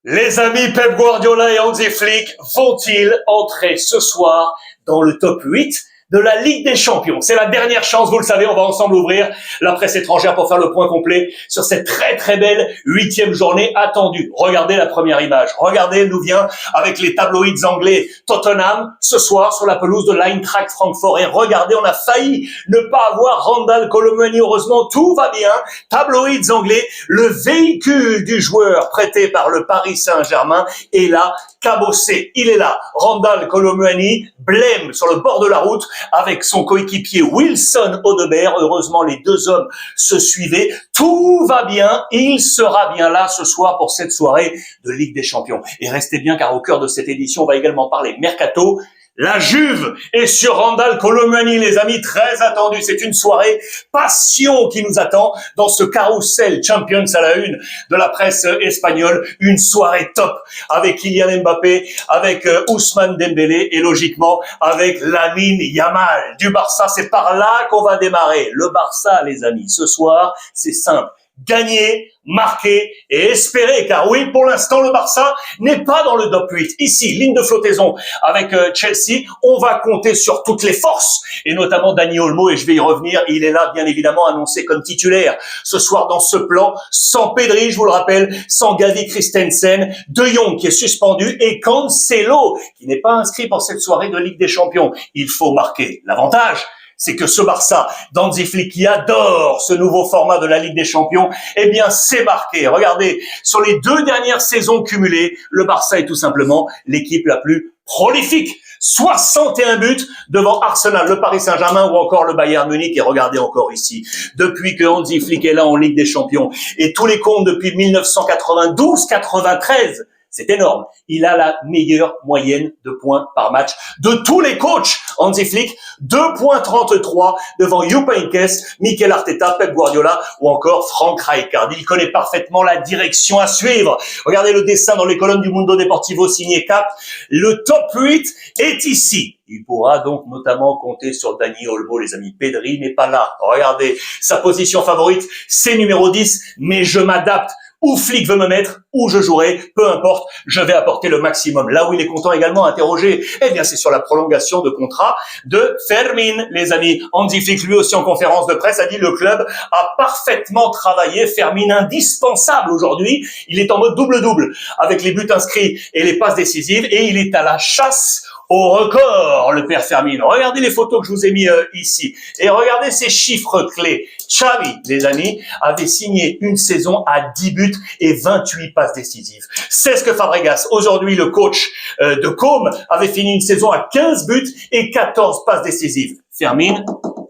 Les amis, Pep Guardiola et Hansi Flick vont-ils entrer ce soir dans le top 8 de la Ligue des Champions? C'est la dernière chance, vous le savez, on va ensemble ouvrir la presse étrangère pour faire le point complet sur cette très très belle 8e journée attendue. Regardez la première image, regardez d'où vient avec les tabloïds anglais Tottenham ce soir sur la pelouse de l'Eintracht Francfort. Et regardez, on a failli ne pas avoir Randal Colomwani, heureusement tout va bien. Tabloïds anglais, le véhicule du joueur prêté par le Paris Saint-Germain est là, cabossé. Il est là, Randal Colomwani, blême sur le bord de la route, avec son coéquipier Wilson Odobert. Heureusement, les deux hommes se suivaient. Tout va bien. Il sera bien là ce soir pour cette soirée de Ligue des Champions. Et restez bien, car au cœur de cette édition, on va également parler mercato. La Juve est sur Randal Colomwani, les amis, très attendu. C'est une soirée passion qui nous attend dans ce carrousel Champions à la une de la presse espagnole. Une soirée top avec Kylian Mbappé, avec Ousmane Dembélé et logiquement avec Lamine Yamal du Barça. C'est par là qu'on va démarrer. Le Barça, les amis, ce soir, c'est simple. Gagner, marquer et espérer, car oui, pour l'instant, le Barça n'est pas dans le top 8. Ici, ligne de flottaison avec Chelsea, on va compter sur toutes les forces, et notamment Dani Olmo, et je vais y revenir, il est là, bien évidemment, annoncé comme titulaire ce soir dans ce plan, sans Pedri, je vous le rappelle, sans Gavi Christensen, De Jong qui est suspendu, et Cancelo, qui n'est pas inscrit pour cette soirée de Ligue des Champions. Il faut marquer. L'avantage, c'est que ce Barça d'Hansi Flick qui adore ce nouveau format de la Ligue des Champions, eh bien, c'est marqué. Regardez, sur les 2 dernières saisons cumulées, le Barça est tout simplement l'équipe la plus prolifique. 61 buts devant Arsenal, le Paris Saint-Germain ou encore le Bayern Munich. Et regardez encore ici, depuis que Hansi Flick est là en Ligue des Champions, et tous les comptes depuis 1992-93, c'est énorme. Il a la meilleure moyenne de points par match de tous les coachs. Hansi Flick, 2,33 devant Jupp Heynckes, Mikel Arteta, Pep Guardiola ou encore Frank Rijkaard. Il connaît parfaitement la direction à suivre. Regardez le dessin dans les colonnes du Mundo Deportivo signé Cap. Le top 8 est ici. Il pourra donc notamment compter sur Dani Olmo, les amis. Pedri n'est pas là. Regardez, sa position favorite, c'est numéro 10, mais je m'adapte. Où Flick veut me mettre, où je jouerai, peu importe, je vais apporter le maximum. Là où il est content également interrogé, eh bien c'est sur la prolongation de contrat de Fermin, les amis. Hansi Flick, lui aussi en conférence de presse, a dit le club a parfaitement travaillé. Fermin indispensable aujourd'hui. Il est en mode double-double avec les buts inscrits et les passes décisives, et il est à la chasse au record, le père Fermin. Regardez les photos que je vous ai mis ici. Et regardez ces chiffres clés. Xavi, les amis, avait signé une saison à 10 buts et 28 passes décisives. C'est ce que Fabregas, aujourd'hui le coach de Com, avait fini une saison à 15 buts et 14 passes décisives. Fermin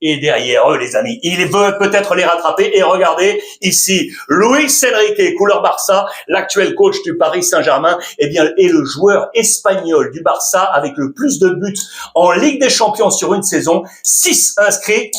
est derrière eux, les amis. Il veut peut-être les rattraper. Et regardez ici, Luis Enrique, couleur Barça, l'actuel coach du Paris Saint-Germain, eh bien, est le joueur espagnol du Barça avec le plus de buts en Ligue des Champions sur une saison. 6 inscrits.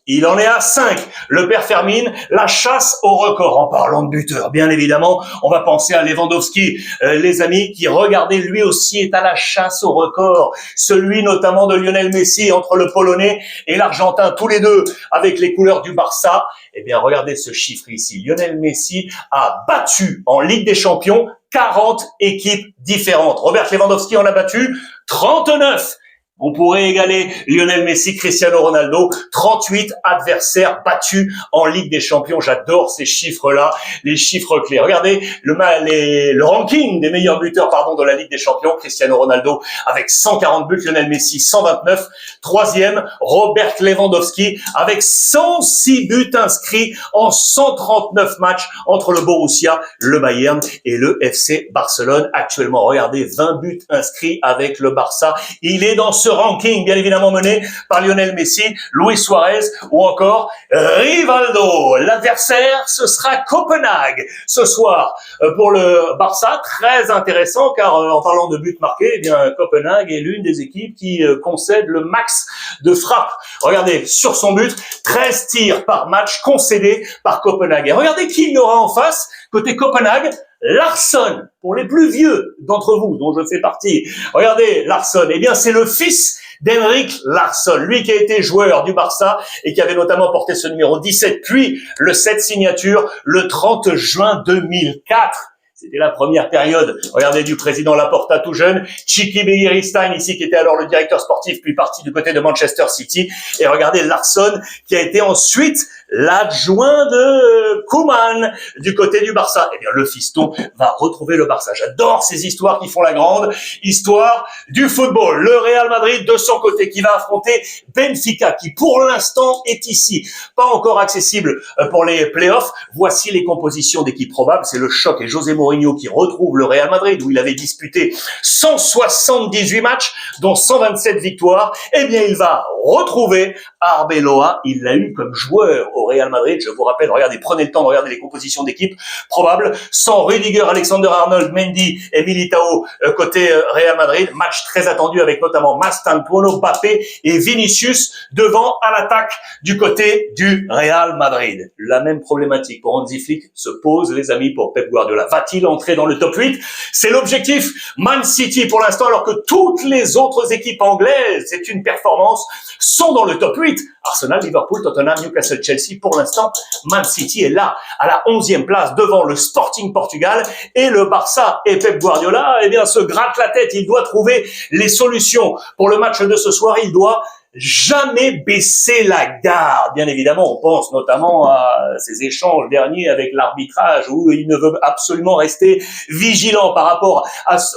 Il en est à 5. Le père Fermin, la chasse au record. En parlant de buteur, bien évidemment, on va penser à Lewandowski, les amis, qui, regardez, lui aussi est à la chasse au record. Celui notamment de Lionel Messi entre le Polonais et l'Argentin, tous les deux avec les couleurs du Barça. Eh bien, regardez ce chiffre ici. Lionel Messi a battu en Ligue des Champions 40 équipes différentes. Robert Lewandowski en a battu 39. On pourrait égaler Lionel Messi, Cristiano Ronaldo, 38 adversaires battus en Ligue des Champions. J'adore ces chiffres-là, les chiffres clés. Regardez le ranking des meilleurs buteurs de la Ligue des Champions. Cristiano Ronaldo avec 140 buts, Lionel Messi 129. Troisième, Robert Lewandowski avec 106 buts inscrits en 139 matchs entre le Borussia, le Bayern et le FC Barcelone. Actuellement, regardez, 20 buts inscrits avec le Barça. Il est dans ce ranking, bien évidemment mené par Lionel Messi, Luis Suarez ou encore Rivaldo. L'adversaire, ce sera Copenhague ce soir pour le Barça. Très intéressant, car en parlant de buts marqués, eh bien Copenhague est l'une des équipes qui concède le max de frappes. Regardez, sur son but, 13 tirs par match concédés par Copenhague. Et regardez qui il y aura en face, côté Copenhague. Larsson, pour les plus vieux d'entre vous, dont je fais partie. Regardez, Larsson, eh bien c'est le fils d'Henrik Larsson, lui qui a été joueur du Barça et qui avait notamment porté ce numéro 17, puis le 7 signature le 30 juin 2004. C'était la première période. Regardez du président Laporta tout jeune, Chiqui Begiristain ici qui était alors le directeur sportif puis parti du côté de Manchester City. Et regardez Larsson qui a été ensuite l'adjoint de Koeman du côté du Barça. Eh bien le fiston va retrouver le Barça. J'adore ces histoires qui font la grande histoire du football. Le Real Madrid de son côté qui va affronter Benfica qui pour l'instant est ici. Pas encore accessible pour les playoffs. Voici les compositions d'équipes probables. C'est le choc et José Mourinho qui retrouve le Real Madrid où il avait disputé 178 matchs dont 127 victoires. Eh bien il va retrouver Arbeloa. Il l'a eu comme joueur au Real Madrid. Je vous rappelle, regardez, prenez le temps de regarder les compositions d'équipes probables. Sans Rudiger, Alexander-Arnold, Mendy et Militao côté Real Madrid. Match très attendu avec notamment Mastantuono, Mbappé et Vinicius devant à l'attaque du côté du Real Madrid. La même problématique pour Hansi Flick se pose, les amis, pour Pep Guardiola. Va-t-il entrer dans le top 8? C'est l'objectif. Man City pour l'instant, alors que toutes les autres équipes anglaises, c'est une performance, sont dans le top 8. Arsenal, Liverpool, Tottenham, Newcastle, Chelsea. Pour l'instant, Man City est là, à la 11e place, devant le Sporting Portugal et le Barça. Et Pep Guardiola, eh bien, se gratte la tête. Il doit trouver les solutions. Pour le match de ce soir, il doit jamais baisser la garde. Bien évidemment, on pense notamment à ces échanges derniers avec l'arbitrage où il ne veut absolument rester vigilant par rapport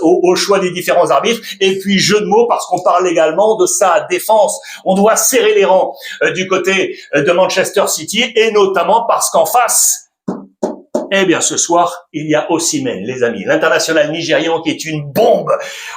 au choix des différents arbitres. Et puis, jeu de mots, parce qu'on parle également de sa défense. On doit serrer les rangs du côté de Manchester City et notamment parce qu'en face, eh bien, ce soir, il y a Osimhen, les amis, l'international nigérian qui est une bombe.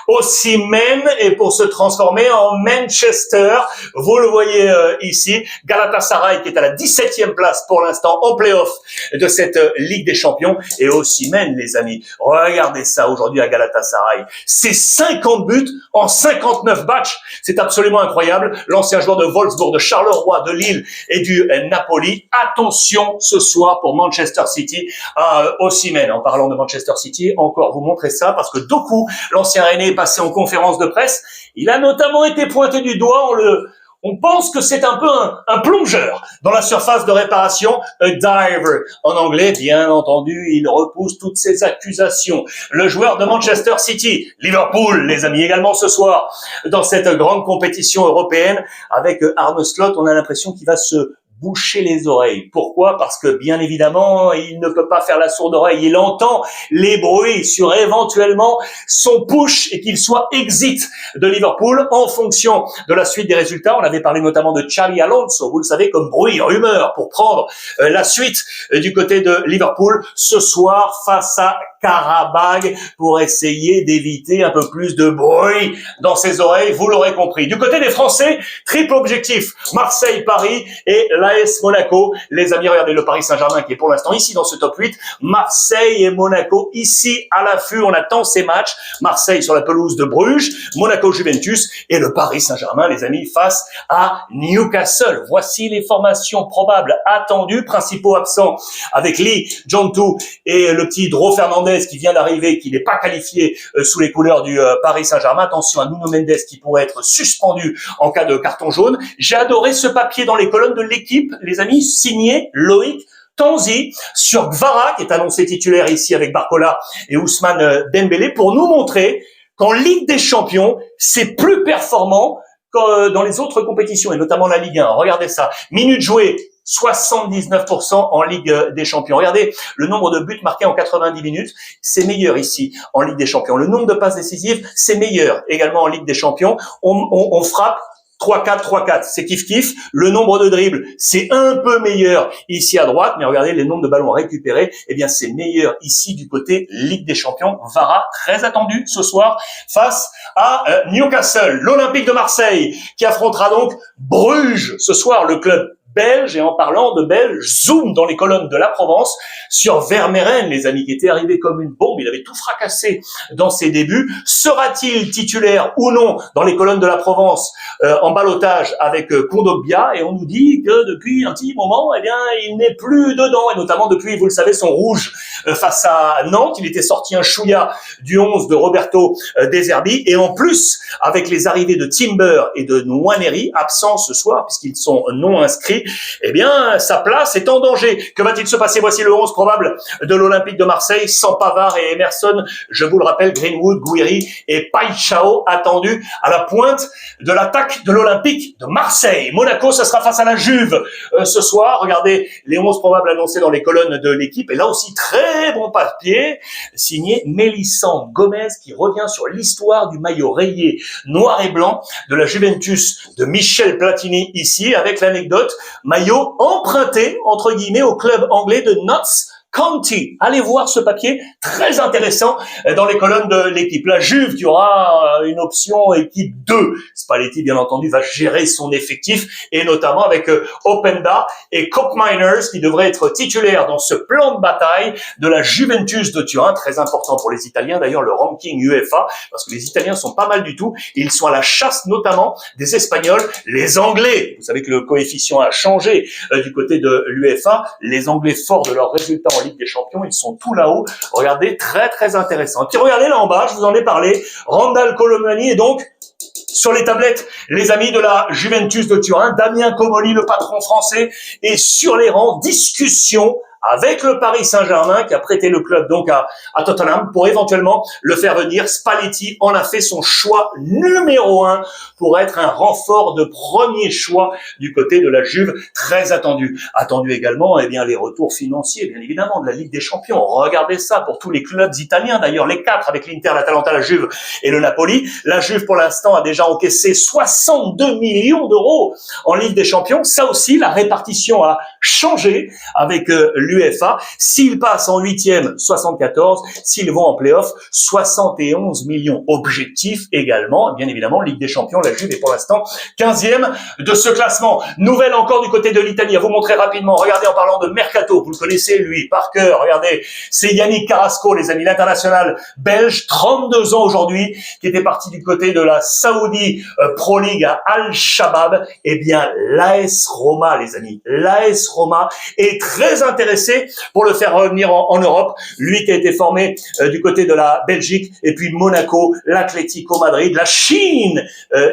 Osimhen est pour se transformer en Manchester. Vous le voyez ici, Galatasaray qui est à la 17e place pour l'instant en play-off de cette Ligue des Champions. Et Osimhen, les amis, regardez ça aujourd'hui à Galatasaray. C'est 50 buts en 59 matchs. C'est absolument incroyable. L'ancien joueur de Wolfsburg, de Charleroi, de Lille et du Napoli. Attention ce soir pour Manchester City. Osimhen, en parlant de Manchester City, encore vous montrer ça parce que Doku, l'ancien Rennais, est passé en conférence de presse. Il a notamment été pointé du doigt. On pense que c'est un peu un plongeur dans la surface de réparation, a diver en anglais. Bien entendu, il repousse toutes ces accusations. Le joueur de Manchester City, Liverpool, les amis, également ce soir dans cette grande compétition européenne avec Arne Slot, on a l'impression qu'il va se boucher les oreilles. Pourquoi? Parce que, bien évidemment, il ne peut pas faire la sourde oreille. Il entend les bruits sur éventuellement son push et qu'il soit exit de Liverpool en fonction de la suite des résultats. On avait parlé notamment de Xabi Alonso, vous le savez, comme bruit, rumeur pour prendre la suite du côté de Liverpool ce soir face à Karabag pour essayer d'éviter un peu plus de bruit dans ses oreilles, vous l'aurez compris. Du côté des Français, triple objectif, Marseille, Paris et l'AS Monaco. Les amis, regardez le Paris Saint-Germain qui est pour l'instant ici dans ce top 8. Marseille et Monaco ici à l'affût, on attend ces matchs. Marseille sur la pelouse de Bruges, Monaco Juventus et le Paris Saint-Germain, les amis, face à Newcastle. Voici les formations probables attendues, principaux absents avec Lee, John Tou et le petit Dro Fernandez qui vient d'arriver, qui n'est pas qualifié sous les couleurs du Paris Saint-Germain. Attention à Nuno Mendes qui pourrait être suspendu en cas de carton jaune. J'ai adoré ce papier dans les colonnes de l'équipe, les amis, signé Loïc Tanzi sur Gvara, qui est annoncé titulaire ici avec Barcola et Ousmane Dembélé, pour nous montrer qu'en Ligue des Champions, c'est plus performant que dans les autres compétitions, et notamment la Ligue 1. Regardez ça. Minutes jouées, 79% en Ligue des Champions. Regardez le nombre de buts marqués en 90 minutes, c'est meilleur ici en Ligue des Champions. Le nombre de passes décisives, c'est meilleur également en Ligue des Champions. On frappe 3-4, 3-4, c'est kiff-kiff. Le nombre de dribbles, c'est un peu meilleur ici à droite, mais regardez les nombres de ballons récupérés, eh bien c'est meilleur ici du côté Ligue des Champions. Vara, très attendu ce soir, face à Newcastle, l'Olympique de Marseille, qui affrontera donc Bruges ce soir, le club belge. Et en parlant de belge, zoom dans les colonnes de la Provence sur Vermeeren, les amis, qui était arrivé comme une bombe. Il avait tout fracassé dans ses débuts. Sera-t-il titulaire ou non dans les colonnes de la Provence en ballottage avec Kondogbia? Et on nous dit que depuis un petit moment, eh bien, il n'est plus dedans. Et notamment depuis, vous le savez, son rouge face à Nantes. Il était sorti un chouïa du 11 de Roberto De Zerbi. Et en plus, avec les arrivées de Timber et de Nwaneri, absents ce soir puisqu'ils sont non inscrits, Napoli, eh bien, sa place est en danger. Que va-t-il se passer? Voici le 11 probable de l'Olympique de Marseille, sans Pavard et Emerson. Je vous le rappelle, Greenwood, Gouiri et Paixão attendus à la pointe de l'attaque de l'Olympique de Marseille. Monaco, ça sera face à la Juve ce soir. Regardez les 11 probables annoncés dans les colonnes de l'équipe. Et là aussi, très bon papier, signé Mélissande Gomez, qui revient sur l'histoire du maillot rayé noir et blanc de la Juventus de Michel Platini ici, avec l'anecdote, maillot emprunté, entre guillemets, au club anglais de Notts County. Allez voir ce papier, très intéressant, dans les colonnes de l'équipe. La Juve qui aura une option équipe 2. Spalletti, bien entendu, va gérer son effectif, et notamment avec Openda et Koopmeiners qui devraient être titulaires dans ce plan de bataille de la Juventus de Turin. Très important pour les Italiens, d'ailleurs, le ranking UEFA, parce que les Italiens sont pas mal du tout. Ils sont à la chasse, notamment, des Espagnols, les Anglais. Vous savez que le coefficient a changé du côté de l'UEFA. Les Anglais, forts de leurs résultats en Ligue des Champions, ils sont tout là-haut. Regardez, très très intéressant. Et puis regardez là en bas, je vous en ai parlé, Randal Colomani est donc sur les tablettes, les amis de la Juventus de Turin. Damien Comolli, le patron français, est sur les rangs. Discussion avec le Paris Saint-Germain qui a prêté le club donc à Tottenham pour éventuellement le faire venir. Spalletti en a fait son choix numéro 1 pour être un renfort de premier choix du côté de la Juve, très attendu. Attendu également, eh bien, les retours financiers, bien évidemment, de la Ligue des Champions. Regardez ça pour tous les clubs italiens, d'ailleurs, les 4 avec l'Inter, l'Atalanta, la Juve et le Napoli. La Juve, pour l'instant, a déjà encaissé 62 millions d'euros en Ligue des Champions. Ça aussi, la répartition a changé avec l'UEFA. S'ils passent en 8e, 74. S'ils vont en play-off, 71 millions. Objectif également, bien évidemment, Ligue des Champions, la Juve est pour l'instant 15e de ce classement. Nouvelle encore du côté de l'Italie, à vous montrer rapidement. Regardez, en parlant de Mercato, vous le connaissez, lui, par cœur. Regardez, c'est Yannick Carrasco, les amis, l'international belge, 32 ans aujourd'hui, qui était parti du côté de la Saudi Pro League à Al-Shabaab. Eh bien, l'AS Roma, les amis, l'AS Roma est très intéressé pour le faire revenir en Europe. Lui qui a été formé du côté de la Belgique, et puis Monaco, l'Atlético Madrid, la Chine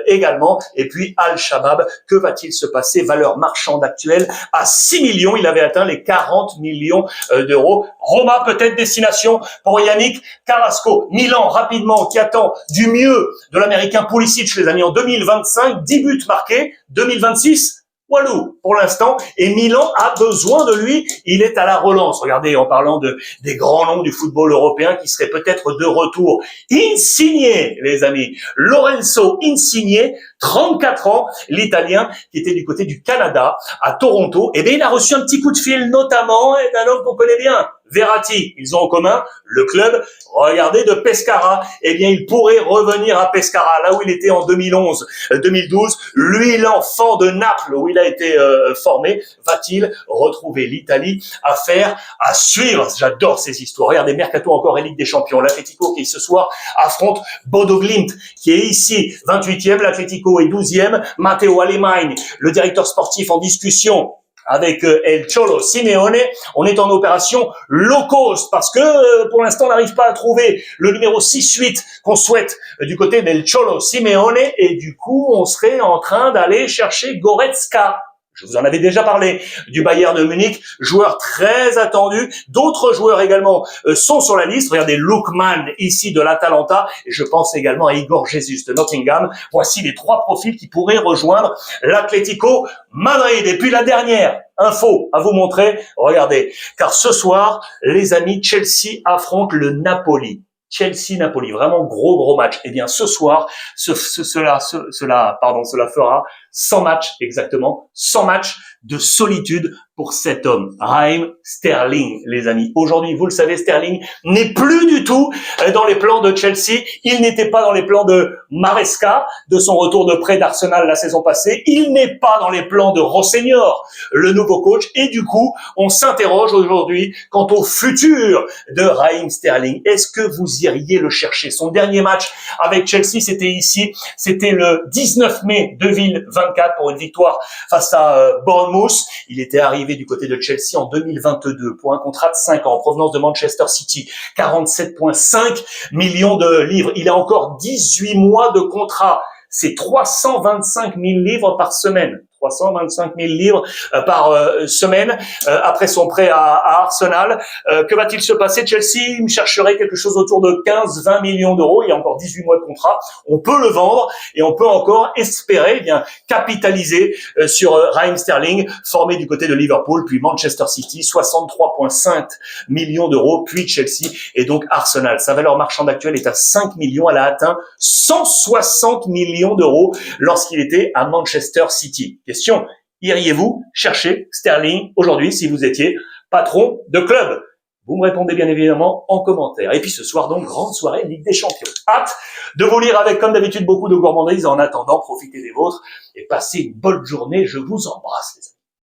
également, et puis Al-Shabaab. Que va-t-il se passer? Valeur marchande actuelle à 6 millions. Il avait atteint les 40 millions d'euros. Roma peut-être destination pour Yannick Carrasco. Milan, rapidement, qui attend du mieux de l'Américain Pulisic, les amis, en 2025. 10 buts marqués. 2026, Walou, pour l'instant, et Milan a besoin de lui, il est à la relance. Regardez, en parlant des grands noms du football européen qui seraient peut-être de retour. Insigne, les amis, Lorenzo Insigne, 34 ans, l'Italien qui était du côté du Canada, à Toronto. Eh bien, il a reçu un petit coup de fil, notamment d'un homme qu'on connaît bien, Verratti. Ils ont en commun le club, regardez, de Pescara. Eh bien, il pourrait revenir à Pescara, là où il était en 2011, 2012. Lui, l'enfant de Naples, où il a été formé, va-t-il retrouver l'Italie? Affaire à suivre. J'adore ces histoires. Regardez, Mercato encore et Ligue des Champions. L'Atlético qui ce soir affronte Bodo Glimt, qui est ici 28e. L'Atlético est 12e. Matteo Alemany, le directeur sportif, en discussion avec El Cholo Simeone. On est en opération low cost parce que pour l'instant on n'arrive pas à trouver le numéro 6-8 qu'on souhaite du côté d'El Cholo Simeone, et du coup on serait en train d'aller chercher Goretzka. Je vous en avais déjà parlé du Bayern de Munich, joueur très attendu. D'autres joueurs également sont sur la liste. Regardez Lookman ici de l'Atalanta, et je pense également à Igor Jesus de Nottingham. Voici les 3 profils qui pourraient rejoindre l'Atlético Madrid. Et puis la dernière info à vous montrer, regardez, car ce soir, les amis, Chelsea affronte le Napoli. Chelsea-Napoli, vraiment gros match. Eh bien, ce soir, cela fera 100 matchs, exactement, 100 matchs de solitude pour cet homme, Raheem Sterling, les amis. Aujourd'hui, vous le savez, Sterling n'est plus du tout dans les plans de Chelsea. Il n'était pas dans les plans de Maresca, de son retour de prêt d'Arsenal la saison passée. Il n'est pas dans les plans de Rosseignor, le nouveau coach. Et du coup, on s'interroge aujourd'hui quant au futur de Raheem Sterling. Est-ce que vous iriez le chercher? Son dernier match avec Chelsea, c'était ici. C'était le 19 mai 2024 pour une victoire face à Bournemouth. Il était arrivé du côté de Chelsea en 2022 pour un contrat de 5 ans en provenance de Manchester City, 47,5 millions de livres. Il a encore 18 mois de contrat. C'est 325 000 livres par semaine. 325 000 livres par semaine après son prêt à Arsenal. Que va-t-il se passer? Chelsea me chercherait quelque chose autour de 15-20 millions d'euros. Il y a encore 18 mois de contrat. On peut le vendre et on peut encore espérer capitaliser sur Raheem Sterling, formé du côté de Liverpool, puis Manchester City, 63,5 millions d'euros, puis Chelsea et donc Arsenal. Sa valeur marchande actuelle est à 5 millions. Elle a atteint 160 millions d'euros lorsqu'il était à Manchester City. Question, iriez-vous chercher Sterling aujourd'hui si vous étiez patron de club? Vous me répondez bien évidemment en commentaire. Et puis ce soir donc, grande soirée Ligue des Champions. Hâte de vous lire avec, comme d'habitude, beaucoup de gourmandises. En attendant, profitez des vôtres et passez une bonne journée. Je vous embrasse les amis.